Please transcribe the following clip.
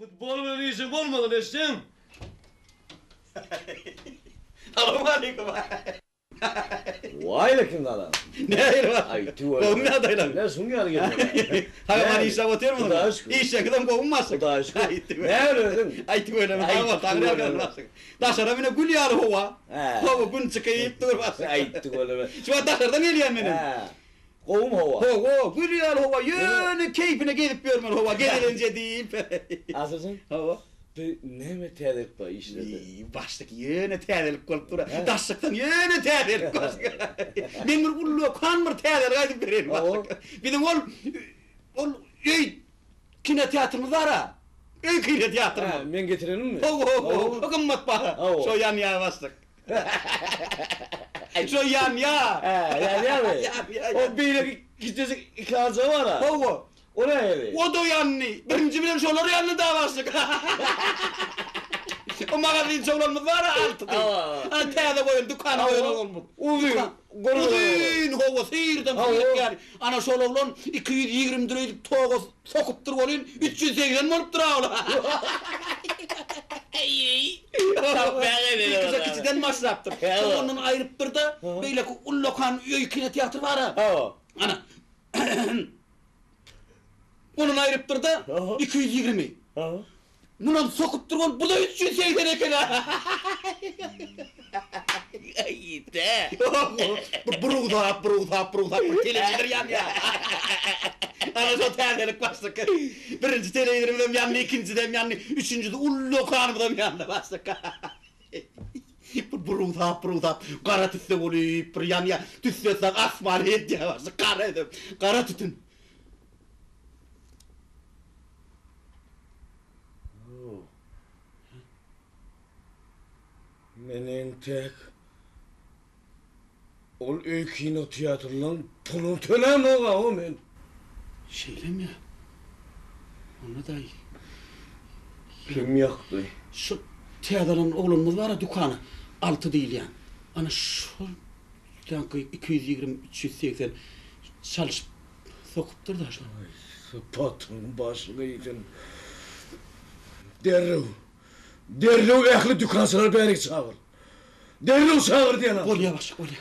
Futbol bilen işim olmadı eşim. Selamünaleyküm. Vay lakin adam. Ne hayır var? Ay tuvalet. Kovum ne adaylar? Ne sungar getir. Hayvan işe batıyor mu? Kuda aşkı. İş yakıdan kovulmazsın. Kuda aşkı. Ay Ne öğrendin? Ay tuvalet. Ay, Hayvan tanrı tuvalet. yakalamasın. Daşara bine gül yarı hova. He. Hova gün çıkayıp durmasın. Ay tuvalet. Şu an daşardan geliyorum benim. He. Kovum hava. Hova gül yarı hova. Yönü keyfine gidip görmen hova. Gelilince deyip. Asılsın. Hova. Ne mi tedik bu işledi? Baştaki yöne tədilik qolup dura. Daşlıqdan yöne tədilik qolup. Men bir ullu kanmır tədilik aydıp verelim. Bizim ol kino teatrımız var ha. Kino teatrımız. Ben getirelim mi? O kımmat bana. Şu yan ya bastık. Şu yan ya. Yani abi. O bir gidecek ikazı var ha. O ne evi? O da yanlı. Birinci bilen şoları yanlı davaslık. O magazin şolarımız var ha altı değil. Tədə koyun, dükkanı koyun olmuş. Uzun hova seyirden seyirden yani. Ana şolovlan 220 liraylık toğa sokup dur olun 380 olup dur ola. İkisinden masraftır. Onun ayırıptır da böyle ullokan öyküne tiyatro var ha. Ana. Onun ayırıptır da 220. Bundan sokup durun, bu da 380 ekene. Ay de. Bruda, televizyonlar yan ya. Ana şu terdelik bastık. Birinci televizyonum yanlı, ikinci de yanlı, üçüncü de ullu kanımdan yanlı bastık. Bruda, kara tütsü olup bir yan ya, tütsüysen asmalı et ya bastık, kara tütün. Menin tek ol öykino tiyatrodan pulun tölen oğa o men. Şeylem ya. Ona da Kim yaktı? şu tiyatro'nun oğlumuz var ya dükkanı. Altı değil yani. Ana şu yankı 220-380 çalışıp sokup durdu şu. Patron başlığıydın. Derrev ehli dükkansılar beni çağır. Derrev çağır diyen. Bol yavaş, bol yavaş.